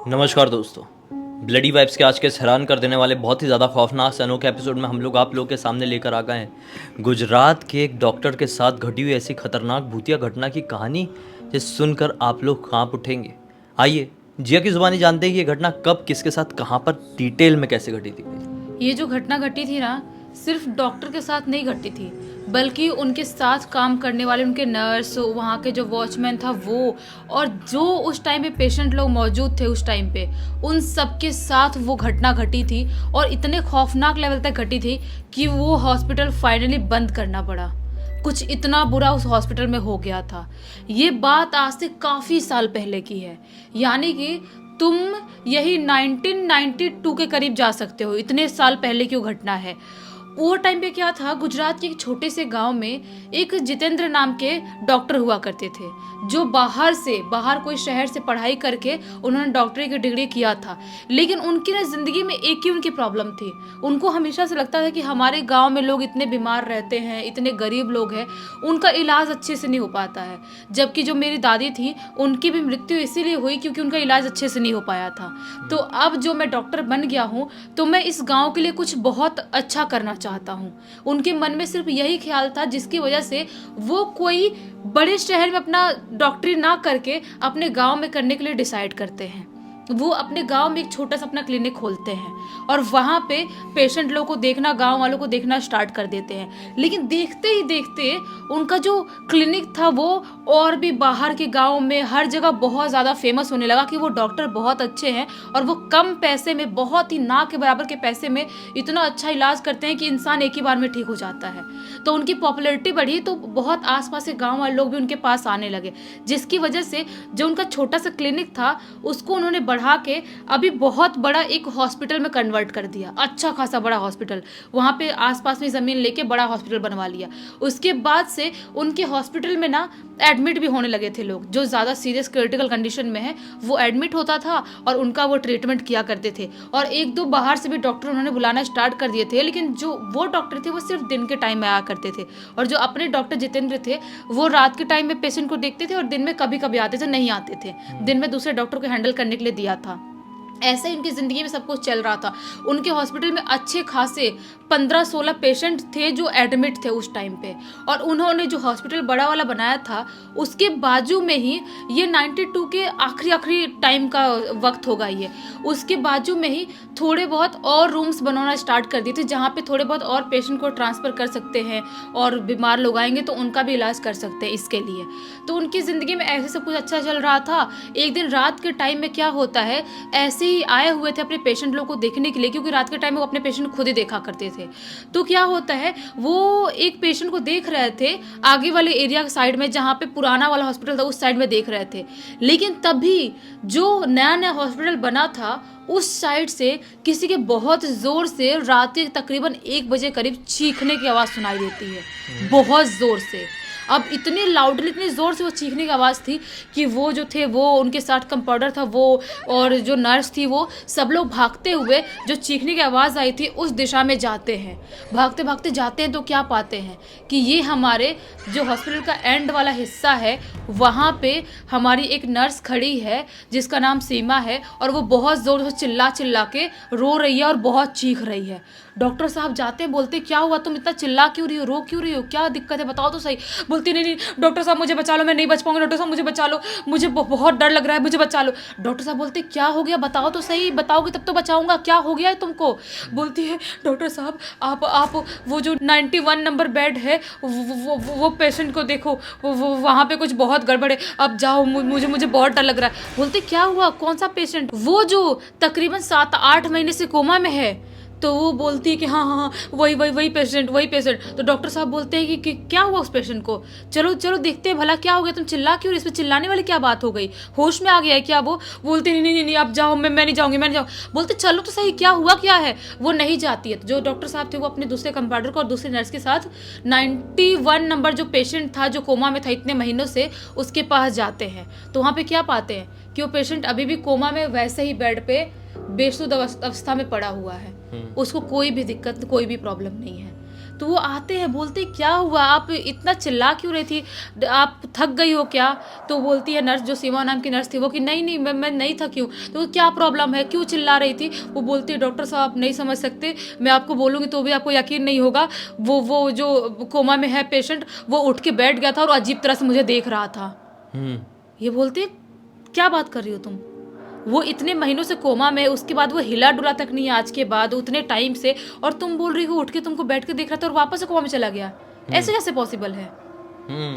नमस्कार दोस्तों, bloody vibes के आज के इस हैरान कर देने वाले बहुत ही ज़्यादा खौफनाक से अनोखे एपिसोड में हम लोग आप लोगों के सामने लेकर आ गए हैं गुजरात के एक डॉक्टर के साथ घटी हुई ऐसी खतरनाक भूतिया घटना की कहानी जिसे सुनकर आप लोग कांप उठेंगे। आइए जिया की ज़ुबानी जानते हैं कि ये घटना कब, किसके साथ, कहाँ पर, डिटेल में कैसे घटी थी। ये जो घटना घटी थी ना, सिर्फ डॉक्टर के साथ नहीं घटी थी, बल्कि उनके साथ काम करने वाले उनके नर्स, वहाँ के जो वॉचमैन था वो, और जो उस टाइम पे पेशेंट लोग मौजूद थे उस टाइम पे, उन सब के साथ वो घटना घटी थी। और इतने खौफनाक लेवल तक घटी थी कि वो हॉस्पिटल फाइनली बंद करना पड़ा। कुछ इतना बुरा उस हॉस्पिटल में हो गया था। ये बात आज से काफ़ी साल पहले की है, यानी कि तुम यही 1992 के करीब जा सकते हो, इतने साल पहले की वो घटना है। वो टाइम पे क्या था, गुजरात के एक छोटे से गांव में एक जितेंद्र नाम के डॉक्टर हुआ करते थे, जो बाहर कोई शहर से पढ़ाई करके उन्होंने डॉक्टरी की डिग्री किया था। लेकिन उनकी ना ज़िंदगी में एक ही उनकी प्रॉब्लम थी। उनको हमेशा से लगता था कि हमारे गांव में लोग इतने बीमार रहते हैं, इतने गरीब लोग हैं, उनका इलाज अच्छे से नहीं हो पाता है। जबकि जो मेरी दादी थी, उनकी भी मृत्यु इसीलिए हुई क्योंकि उनका इलाज अच्छे से नहीं हो पाया था। तो अब जो मैं डॉक्टर बन गया हूँ, तो मैं इस गाँव के लिए कुछ बहुत अच्छा करना चाहता हूँ। उनके मन में सिर्फ यही ख्याल था, जिसकी वजह से वो कोई बड़े शहर में अपना डॉक्टरी ना करके अपने गांव में करने के लिए डिसाइड करते हैं। वो अपने गांव में एक छोटा सा अपना क्लिनिक खोलते हैं और वहाँ पे पेशेंट लोगों को देखना, गांव वालों को देखना स्टार्ट कर देते हैं। लेकिन देखते ही देखते उनका जो क्लिनिक था वो और भी बाहर के गांव में हर जगह बहुत ज़्यादा फेमस होने लगा कि वो डॉक्टर बहुत अच्छे हैं और वो कम पैसे में, बहुत ही ना के बराबर के पैसे में इतना अच्छा इलाज करते हैं कि इंसान एक ही बार में ठीक हो जाता है। तो उनकी पॉपुलैरिटी बढ़ी, तो बहुत आसपास के गाँव वाले लोग भी उनके पास आने लगे, जिसकी वजह से जो उनका छोटा सा क्लिनिक था उसको उन्होंने बढ़ा के अभी बहुत बड़ा एक हॉस्पिटल में कन्वर्ट कर दिया। अच्छा खासा बड़ा हॉस्पिटल, वहाँ पे आसपास में ज़मीन लेके बड़ा हॉस्पिटल बनवा लिया। उसके बाद से उनके हॉस्पिटल में ना एडमिट भी होने लगे थे लोग, जो ज़्यादा सीरियस क्रिटिकल कंडीशन में है वो एडमिट होता था और उनका वो ट्रीटमेंट किया करते थे। और एक दो बाहर से भी डॉक्टर उन्होंने बुलाना स्टार्ट कर दिए थे, लेकिन जो वो डॉक्टर थे वो सिर्फ दिन के टाइम में आया करते थे। और जो अपने डॉक्टर जितेंद्र थे वो रात के टाइम में पेशेंट को देखते थे और दिन में कभी कभी आते थे, नहीं आते थे। दिन में दूसरे डॉक्टर को हैंडल करने के लिए दिया था। ऐसे ही उनकी ज़िंदगी में सब कुछ चल रहा था। उनके हॉस्पिटल में अच्छे खासे 15-16 पेशेंट थे जो एडमिट थे उस टाइम पे। और उन्होंने जो हॉस्पिटल बड़ा वाला बनाया था उसके बाजू में ही, ये 92 के आखिरी टाइम का वक्त होगा ये, उसके बाजू में ही थोड़े बहुत और रूम्स बनाना स्टार्ट कर दिए थे, जहाँ पे थोड़े बहुत और पेशेंट को ट्रांसफ़र कर सकते हैं और बीमार लोग आएंगे तो उनका भी इलाज कर सकते हैं इसके लिए। तो उनकी ज़िंदगी में ऐसे सब कुछ अच्छा चल रहा था। एक दिन रात के टाइम में क्या होता है, ऐसे ही आए हुए थे अपने पेशेंट लोगों को देखने के लिए, क्योंकि रात के टाइम में वो अपने पेशेंट खुद ही देखा करते थे। तो क्या होता है, वो एक पेशेंट को देख रहे थे आगे वाले एरिया के साइड में, जहाँ पे पुराना वाला हॉस्पिटल था उस साइड में देख रहे थे। लेकिन तभी जो नया नया हॉस्पिटल बना था उस साइड से किसी के बहुत ज़ोर से रात के तकरीबन 1 बजे करीब चीखने की आवाज़ सुनाई देती है, बहुत ज़ोर से। अब इतनी लाउडली, इतनी ज़ोर से वो चीखने की आवाज़ थी कि वो जो थे, वो उनके साथ कंपाउंडर था वो और जो नर्स थी, वो सब लोग भागते हुए जो चीखने की आवाज़ आई थी उस दिशा में जाते हैं। भागते भागते जाते हैं तो क्या पाते हैं कि ये हमारे जो हॉस्पिटल का एंड वाला हिस्सा है, वहाँ पे हमारी एक नर्स खड़ी है जिसका नाम सीमा है, और वो बहुत ज़ोर से चिल्ला चिल्ला के रो रही है और बहुत चीख रही है। डॉक्टर साहब जाते हैं, बोलते क्या हुआ, तुम इतना चिल्ला क्यों रही हो, रो क्यों रही हो, क्या दिक्कत है, बताओ तो सही। बोलती नहीं डॉक्टर साहब मुझे बचा लो, मैं नहीं बच पाऊंगी, डॉक्टर साहब मुझे बचा लो, मुझे बहुत डर लग रहा है, मुझे बचा लो। डॉक्टर साहब बोलते क्या हो गया, बताओ तो सही, बताओगे तब तो बचाऊंगा, क्या हो गया है तुमको। बोलती है डॉक्टर साहब आप वो जो 91 नंबर बेड है वो पेशेंट को देखो, वो वहाँ पे कुछ बहुत गड़बड़ है, अब जाओ, मुझे बहुत डर लग रहा है। बोलते क्या हुआ, कौन सा पेशेंट, वो जो तकरीबन 7-8 महीने से कोमा में है। तो वो बोलती है कि हाँ वही पेशेंट। तो डॉक्टर साहब बोलते हैं कि क्या हुआ उस पेशेंट को, चलो देखते हैं भला क्या हो गया, तुम चिल्ला क्यों, इस पर चिल्लाने वाली क्या बात हो गई, होश में आ गया है क्या। वो बोलती नहीं आप जाओ, मैं नहीं जाऊँगी। बोलते चलो तो सही, क्या हुआ क्या है। वो नहीं जाती है। तो जो डॉक्टर साहब थे वो अपने दूसरे कंपाउंडर को और दूसरे नर्स के साथ 91 नंबर जो पेशेंट था, जो कोमा में था इतने महीनों से, उसके पास जाते हैं। तो वहाँ पर क्या पाते हैं कि वो पेशेंट अभी भी कोमा में वैसे ही बेड पे बेसुध अवस्था में पड़ा हुआ है, उसको कोई भी दिक्कत, कोई भी प्रॉब्लम नहीं है। तो वो आते हैं, बोलते क्या हुआ, आप इतना चिल्ला क्यों रही थी, आप थक गई हो क्या? तो बोलती है नर्स, जो सीमा नाम की नर्स थी वो, कि नहीं नहीं मैं नहीं थकी हूँ। तो क्या प्रॉब्लम है, क्यों चिल्ला रही थी? वो बोलती है डॉक्टर साहब आप नहीं समझ सकते, मैं आपको बोलूँगी तो भी आपको यकीन नहीं होगा, वो जो कोमा में है पेशेंट, वो उठ के बैठ गया था और अजीब तरह से मुझे देख रहा था। ये बोलती है क्या बात कर रही हो तुम, वो इतने महीनों से कोमा में, उसके बाद वो हिला डुला तक नहीं आज के बाद उतने टाइम से, और तुम बोल रही हो उठ के तुमको बैठ के देख रहा था और वापस से कोमा में चला गया, ऐसे कैसे पॉसिबल है?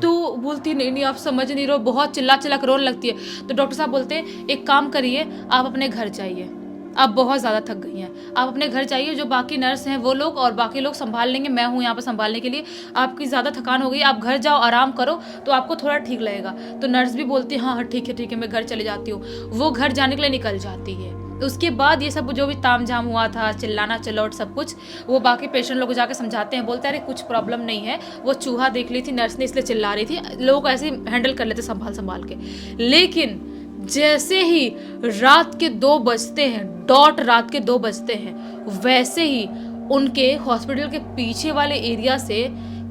तो बोलती नहीं नहीं आप समझ नहीं रहे हो, बहुत चिल्ला चिल्ला कर रोने लगती है। तो डॉक्टर साहब बोलते हैं एक काम करिए, आप अपने घर जाइए, आप बहुत ज़्यादा थक गई हैं, आप अपने घर जाइए, जो बाकी नर्स हैं वो लोग और बाकी लोग संभाल लेंगे, मैं हूँ यहाँ पर संभालने के लिए, आपकी ज़्यादा थकान हो गई, आप घर जाओ आराम करो तो आपको थोड़ा ठीक लगेगा। तो नर्स भी बोलती है हाँ हाँ ठीक है मैं घर चले जाती हूँ। वो घर जाने के लिए निकल जाती है। तो उसके बाद ये सब जो भी तामझाम हुआ था, चिल्लाना चिल्लाट सब कुछ, वो बाकी पेशेंट लोग को जाकर समझाते हैं, बोलते हैं अरे कुछ प्रॉब्लम नहीं है, वो चूहा देख ली थी नर्स ने इसलिए चिल्ला रही थी, लोग ऐसे हैंडल कर लेते संभाल के। लेकिन जैसे ही रात के 2 बजते हैं, डॉट रात के 2 बजते हैं, वैसे ही उनके हॉस्पिटल के पीछे वाले एरिया से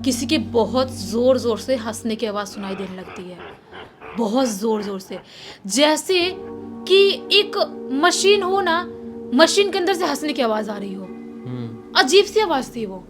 किसी के बहुत ज़ोर ज़ोर से हंसने की आवाज़ सुनाई देने लगती है, बहुत ज़ोर ज़ोर से, जैसे कि एक मशीन हो ना, मशीन के अंदर से हंसने की आवाज़ आ रही हो। अजीब सी आवाज़ थी वो,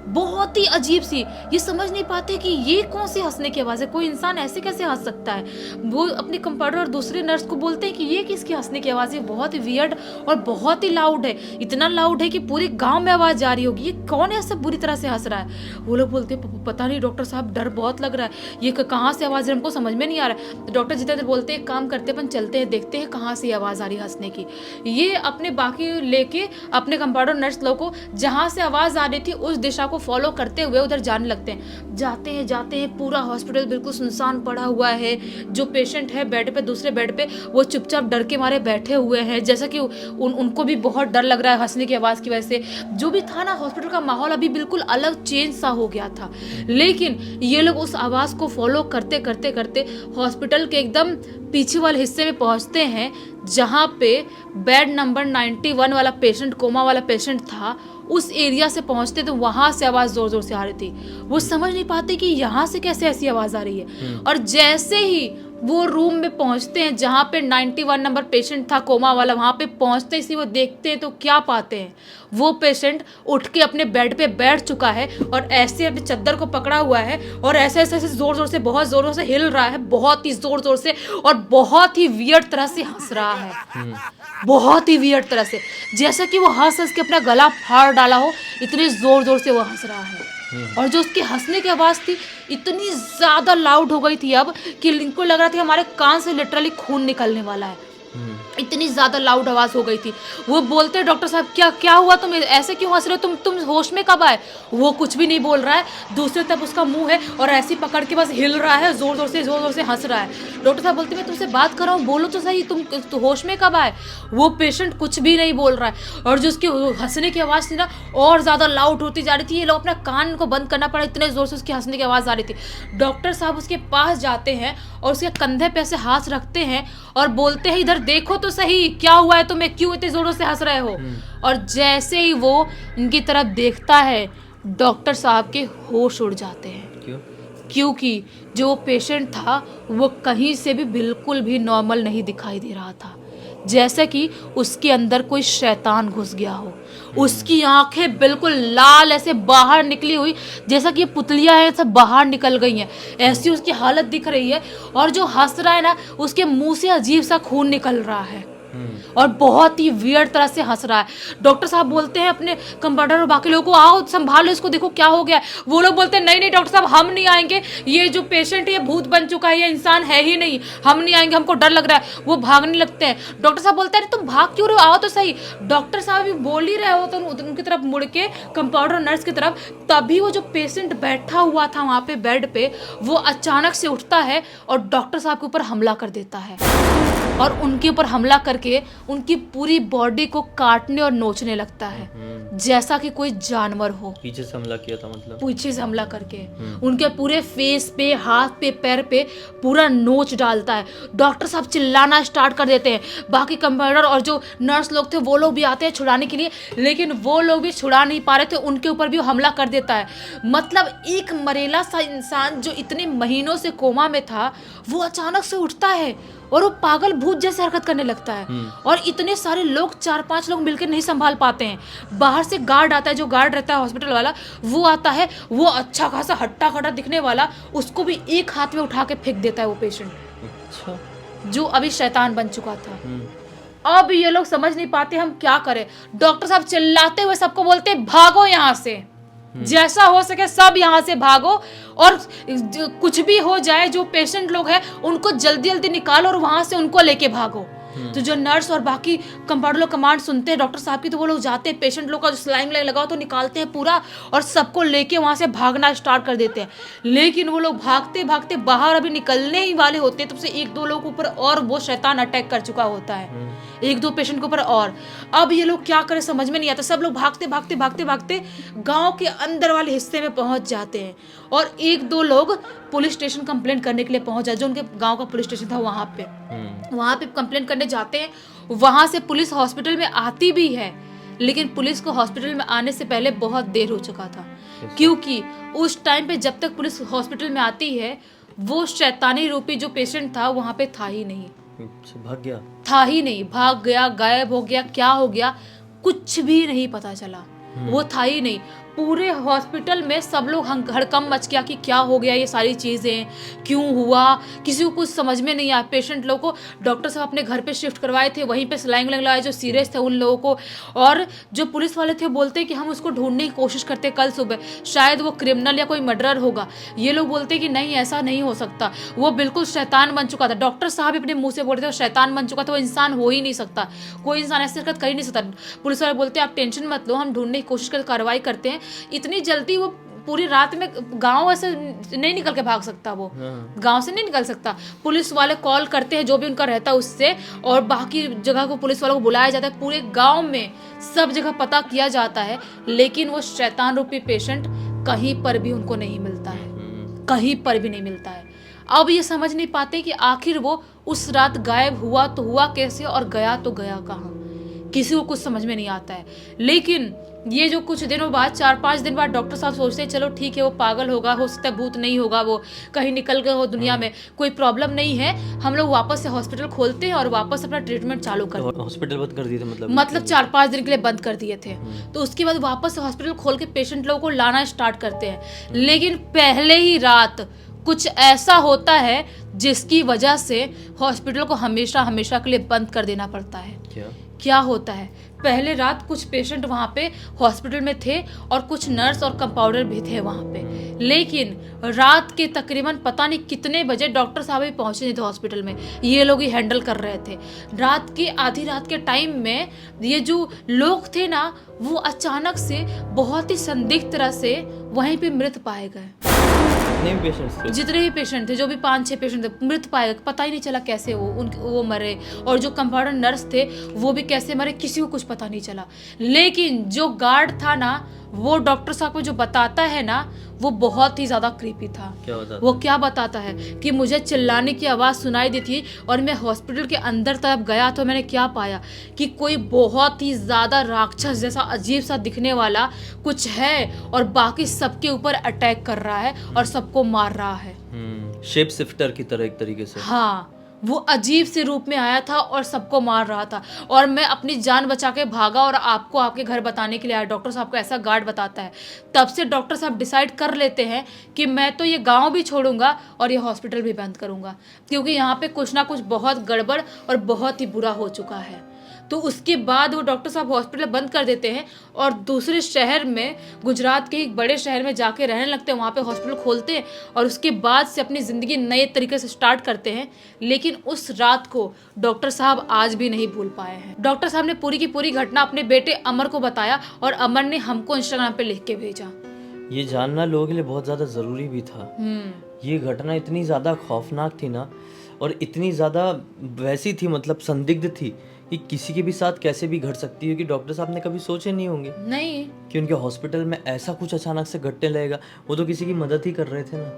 बहुत ही अजीब सी। ये समझ नहीं पाते कि ये कौन सी हंसने की आवाज़ है, कोई इंसान ऐसे कैसे हंस सकता है। वो अपने कंपाउंडर और दूसरे नर्स को बोलते हैं कि ये किसकी हंसने की आवाज़ है, बहुत ही वियर्ड और बहुत ही लाउड है, इतना लाउड है कि पूरे गांव में आवाज़ जा रही होगी, ये कौन ऐसे बुरी तरह से हंस रहा है। वो लोग बोलते हैं पता नहीं डॉक्टर साहब, डर बहुत लग रहा है, ये कहाँ से आवाज़ है, हमको समझ में नहीं आ रहा है। तो डॉक्टर जितेंद्र बोलते हैं काम करते अपन चलते हैं, देखते हैं कहाँ से आवाज़ आ रही है हंसने की। ये अपने बाकी लेके अपने कंपाउंडर नर्स लोग को जहाँ से आवाज़ आ रही थी उस दिशा को फॉलो करते हुए उधर जाने लगते हैं। जाते हैं, पूरा हॉस्पिटल बिल्कुल सुनसान पड़ा हुआ है, जो पेशेंट है बेड पे, दूसरे बेड पे, वो चुपचाप डर के मारे बैठे हुए हैं, जैसा कि उनको भी बहुत डर लग रहा है हंसने की आवाज़ की वजह से। जो भी था ना, हॉस्पिटल का माहौल अभी बिल्कुल अलग चेंज सा हो गया था। लेकिन ये लोग उस आवाज़ को फॉलो करते करते करते हॉस्पिटल के एकदम पीछे वाले हिस्से में पहुंचते हैं, जहाँ पे बेड नंबर 91 वाला पेशेंट, कोमा वाला पेशेंट था। उस एरिया से पहुंचते तो वहां से आवाज़ ज़ोर ज़ोर से आ रही थी। वो समझ नहीं पाते कि यहाँ से कैसे ऐसी आवाज़ आ रही है। और जैसे ही वो रूम में पहुंचते हैं जहाँ पे 91 नंबर पेशेंट था कोमा वाला, वहाँ पे पहुंचते ही वो देखते हैं तो क्या पाते हैं, वो पेशेंट उठ के अपने बेड पे बैठ चुका है और ऐसे अपने चद्दर को पकड़ा हुआ है और ऐसे ऐसे ऐसे ज़ोर ज़ोर से, बहुत ज़ोरों से हिल रहा है, बहुत ही ज़ोर ज़ोर से, और बहुत ही वियर्ड तरह से हंस रहा है, बहुत ही वियर्ड तरह से, जैसा कि वो हंस हंस के अपना गला फाड़ डाला हो, इतने ज़ोर ज़ोर से वो हंस रहा है। और जो उसकी हंसने की आवाज़ थी इतनी ज़्यादा लाउड हो गई थी अब कि इनको लग रहा था हमारे कान से लिटरली खून निकलने वाला है, इतनी ज़्यादा लाउड आवाज़ हो गई थी। वो बोलते हैं डॉक्टर साहब क्या हुआ, तुम ऐसे क्यों हंस रहे हो, तुम होश में कब आए? वो कुछ भी नहीं बोल रहा है, दूसरी तरफ उसका मुंह है और ऐसे पकड़ के बस हिल रहा है, ज़ोर ज़ोर से हंस रहा है। डॉक्टर साहब बोलते हैं मैं तुमसे बात कर रहा हूँ, बोलो तो सही, तुम तो होश में कब आए? वो पेशेंट कुछ भी नहीं बोल रहा है और जो उसकी हंसने की आवाज़ थी ना और ज़्यादा लाउड होती जा रही थी। ये लोग अपना कान को बंद करना पड़ा, इतने ज़ोर से उसकी हंसने की आवाज़ आ रही थी। डॉक्टर साहब उसके पास जाते हैं और उसके कंधे पे ऐसे हाथ रखते हैं और बोलते हैं इधर देखो तो सही, क्या हुआ है तुम्हें, क्यों इतने जोरों से हंस रहे हो? और जैसे ही वो इनकी तरफ देखता है, डॉक्टर साहब के होश उड़ जाते हैं। क्यों? क्योंकि जो पेशेंट था वो कहीं से भी बिल्कुल भी नॉर्मल नहीं दिखाई दे रहा था, जैसे कि उसके अंदर कोई शैतान घुस गया हो। उसकी आंखें बिल्कुल लाल ऐसे बाहर निकली हुई, जैसा कि ये पुतलियां हैं सब बाहर निकल गई हैं, ऐसी उसकी हालत दिख रही है। और जो हंस रहा है ना, उसके मुंह से अजीब सा खून निकल रहा है और बहुत ही वियर्ड तरह से हंस रहा है। डॉक्टर साहब बोलते हैं अपने कंपाउंडर और बाकी लोगों को, आओ संभालो इसको, देखो क्या हो गया है। वो लोग बोलते हैं नहीं डॉक्टर साहब हम नहीं आएंगे, ये जो पेशेंट है ये भूत बन चुका है, ये इंसान है ही नहीं, हम नहीं आएंगे, हमको डर लग रहा है। वो भागने लगते हैं। डॉक्टर साहब बोलते हैं तुम भाग क्यों रहे हो, आओ तो सही। डॉक्टर साहब भी बोल ही रहे हो तो उनकी तरफ मुड़ के कंपाउंडर नर्स की तरफ, तभी वो जो पेशेंट बैठा हुआ था वहाँ पे बेड पे, वो अचानक से उठता है और डॉक्टर साहब के ऊपर हमला कर देता है। और उनके ऊपर हमला करके के उनकी पूरी बॉडी को काटने और नोचने लगता है, जैसा कि कोई जानवर हो। पीछे से हमला किया था मतलब? पीछे से हमला करके उनके पूरे फेस पे, हाथ पे, पैर पे पूरा नोच डालता है। डॉक्टर साहब चिल्लाना स्टार्ट कर देते हैं। बाकी कंपाउंडर और जो नर्स लोग थे वो लोग भी आते हैं छुड़ाने के लिए, लेकिन वो लोग भी छुड़ा नहीं पा रहे थे, उनके ऊपर भी हमला कर देता है। मतलब एक मरेला सा इंसान जो इतने महीनों से कोमा में था, वो अचानक से उठता है और वो पागल भूत जैसे हरकत करने लगता है। और इतने सारे लोग, 4-5 लोग मिलकर नहीं संभाल पाते हैं। बाहर से गार्ड आता है, जो गार्ड रहता है हॉस्पिटल वाला, वो आता है। वो अच्छा खासा हट्टा खट्टा दिखने वाला, उसको भी एक हाथ में उठा के फेंक देता है वो पेशेंट, अच्छा, जो अभी शैतान बन चुका था। अब ये लोग समझ नहीं पाते हम क्या करें। डॉक्टर साहब चिल्लाते हुए सबको बोलते भागो यहाँ से, जैसा हो सके सब यहाँ से भागो, और कुछ भी हो जाए, जो पेशेंट लोग हैं उनको जल्दी जल्दी निकालो और वहां से उनको लेके भागो। तो जो नर्स और बाकी कंपाउंडर लोग कमांड सुनते हैं डॉक्टर साहब की, तो वो लोग जाते हैं, पेशेंट लोग का जो स्लाइंग लगाओ तो निकालते हैं पूरा, और सबको लेके वहां से भागना स्टार्ट कर देते हैं। लेकिन वो लोग भागते भागते बाहर अभी निकलने ही वाले होते हैं, तब से 1-2 लोगों के ऊपर और वो शैतान अटैक कर चुका होता है, 1-2 पेशेंट के ऊपर। और अब ये लोग क्या करें समझ में नहीं आता। सब लोग भागते भागते भागते भागते गांव के अंदर वाले हिस्से में पहुंच जाते हैं, और 1-2 लोग पुलिस स्टेशन कंप्लेंट करने के लिए पहुंच जाते, जो उनके गांव का पुलिस स्टेशन था वहां पे कंप्लेंट करने जाते हैं। वहां से पुलिस हॉस्पिटल में आती भी है, लेकिन पुलिस को हॉस्पिटल में आने से पहले बहुत देर हो चुका था, क्योंकि उस टाइम पे जब तक पुलिस हॉस्पिटल में आती है, वो शैतानी रूपी जो पेशेंट था वहां पे था ही नहीं। भाग गया? था ही नहीं, भाग गया, गायब हो गया, क्या हो गया कुछ भी नहीं पता चला। वो था ही नहीं। पूरे हॉस्पिटल में सब लोग हड़कंप मच गया कि क्या हो गया, ये सारी चीज़ें क्यों हुआ, किसी को कुछ समझ में नहीं आया। पेशेंट लोग को डॉक्टर साहब अपने घर पे शिफ्ट करवाए थे, वहीं पे स्लाइंग लगाए जो सीरियस थे उन लोगों को, और जो पुलिस वाले थे बोलते कि हम उसको ढूंढने की कोशिश करते कल सुबह, शायद वो क्रिमिनल या कोई मर्डरर होगा। ये लोग बोलते कि नहीं ऐसा नहीं हो सकता, वो बिल्कुल शैतान बन चुका था। डॉक्टर साहब अपने मुंह से बोलते थे वो शैतान बन चुका था, वो इंसान हो ही नहीं सकता, कोई इंसान ऐसी हरकत कर ही नहीं सकता। पुलिस वाले बोलते आप टेंशन मत लो, हम ढूंढने की कोशिश कर कार्रवाई करते हैं। इतनी जल्दी वो पूरी रात में गांव ऐसे नहीं निकल के भाग सकता, वो गांव से नहीं निकल सकता। पुलिस वाले कॉल करते हैं जो भी उनका रहता है उससे, और बाकी जगह को पुलिस वालों को बुलाया जाता है। पूरे गांव में सब जगह पता किया जाता है, लेकिन वो शैतान रूपी पेशेंट कहीं पर भी उनको नहीं मिलता है, कहीं पर भी नहीं मिलता है। अब ये समझ नहीं पाते कि आखिर वो उस रात गायब हुआ तो हुआ कैसे और गया तो गया कहाँ, किसी को कुछ समझ में नहीं आता है। लेकिन ये जो कुछ दिनों बाद, 4-5 दिन बाद, डॉक्टर साहब सोचते हैं चलो ठीक है वो पागल होगा, हो सकता है भूत नहीं होगा, वो कहीं निकल गए हो दुनिया में, कोई प्रॉब्लम नहीं है, हम लोग वापस से हॉस्पिटल खोलते हैं और वापस अपना ट्रीटमेंट चालू करते हैं। हॉस्पिटल बंद कर दिए थे मतलब 4-5 दिन के लिए बंद कर दिए थे। तो उसके बाद वापस से हॉस्पिटल खोल के पेशेंट लोगों को लाना स्टार्ट करते हैं। लेकिन पहले ही रात कुछ ऐसा होता है जिसकी वजह से हॉस्पिटल को हमेशा हमेशा के लिए बंद कर देना पड़ता है। क्या होता है, पहले रात कुछ पेशेंट वहाँ पे हॉस्पिटल में थे और कुछ नर्स और कंपाउंडर भी थे वहाँ पे, लेकिन रात के तकरीबन पता नहीं कितने बजे डॉक्टर साहब भी पहुँचे नहीं थे हॉस्पिटल में, ये लोग ही हैंडल कर रहे थे। रात के आधी रात के टाइम में ये जो लोग थे ना, वो अचानक से बहुत ही संदिग्ध तरह से वहीं पे मृत पाए गए। जितने भी पेशेंट थे, जो भी 5-6 पेशेंट थे, मृत पाए गए। पता ही नहीं चला कैसे वो मरे, और जो कंपाउंडर नर्स थे वो भी कैसे मरे, किसी को कुछ पता नहीं चला। लेकिन जो गार्ड था ना, वो डॉक्टर साहब को जो बताता है ना, वो बहुत ही ज्यादा क्रीपी था। वो क्या बताता है कि मुझे चिल्लाने की आवाज़ सुनाई दी थी और मैं हॉस्पिटल के अंदर तरफ गया तो मैंने क्या पाया कि कोई बहुत ही ज़्यादा राक्षस जैसा अजीब सा दिखने वाला कुछ है और बाकी सबके ऊपर अटैक कर रहा है और सबको मार रहा है। शेप शिफ्टर की तरह एक तरीके से। हाँ, वो अजीब से रूप में आया था और सबको मार रहा था, और मैं अपनी जान बचा के भागा और आपको आपके घर बताने के लिए आया। डॉक्टर साहब को ऐसा गार्ड बताता है। तब से डॉक्टर साहब डिसाइड कर लेते हैं कि मैं तो ये गांव भी छोड़ूंगा और ये हॉस्पिटल भी बंद करूंगा, क्योंकि यहाँ पे कुछ ना कुछ बहुत गड़बड़ और बहुत ही बुरा हो चुका है। तो उसके बाद वो डॉक्टर साहब हॉस्पिटल बंद कर देते हैं और दूसरे शहर में, गुजरात के एक बड़े शहर में जाके रहने लगते हैं। वहाँ पे हॉस्पिटल खोलते हैं और उसके बाद से अपनी ज़िंदगी नए तरीके से स्टार्ट करते हैं। लेकिन उस रात को डॉक्टर साहब आज भी नहीं भूल पाए हैं। डॉक्टर साहब ने पूरी की पूरी घटना अपने बेटे अमर को बताया और अमर ने हमको इंस्टाग्राम पे लिख के भेजा। ये जानना लोगों के लिए बहुत ज़्यादा ज़रूरी भी था। ये घटना इतनी ज़्यादा खौफनाक थी ना, और इतनी ज़्यादा वैसी थी, मतलब संदिग्ध थी कि किसी के भी साथ कैसे भी घट सकती है, कि डॉक्टर साहब ने कभी सोचे नहीं होंगे नहीं। कि उनके हॉस्पिटल में ऐसा कुछ अचानक से घटने लगेगा। वो तो किसी की मदद ही कर रहे थे ना,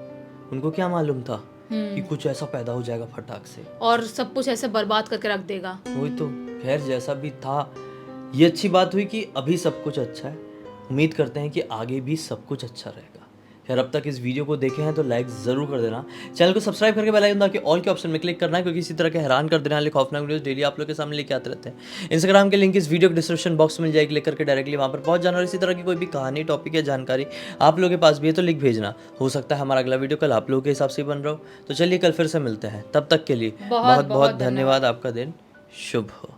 उनको क्या मालूम था कि कुछ ऐसा पैदा हो जाएगा फटाक से और सब कुछ ऐसे बर्बाद करके रख देगा। वही तो। खैर जैसा भी था, ये अच्छी बात हुई कि अभी सब कुछ अच्छा है। उम्मीद करते हैं कि आगे भी सब कुछ अच्छा रहेगा। खैर अब तक इस वीडियो को देखे हैं तो लाइक ज़रूर कर देना, चैनल को सब्सक्राइब करके बेल आइकन दबा के ऑल के ऑप्शन में क्लिक करना है, क्योंकि इसी तरह के हैरान कर देने वाले खौफनाक वीडियोस डेली आप लोग के सामने लेके आते रहते हैं। इंस्टाग्राम के लिंक इस वीडियो के डिस्क्रिप्शन बॉक्स में मिल जाएगी, क्लिक करके डायरेक्टली वहाँ पर पहुंच जाना। और इसी तरह की कोई भी कहानी, टॉपिक या जानकारी आप लोगों के पास भी है तो लिख भेजना। हो सकता है हमारा अगला वीडियो कल आप लोगों के हिसाब से ही बन रहा हो। तो चलिए कल फिर से मिलते हैं, तब तक के लिए बहुत बहुत धन्यवाद। आपका दिन शुभ हो।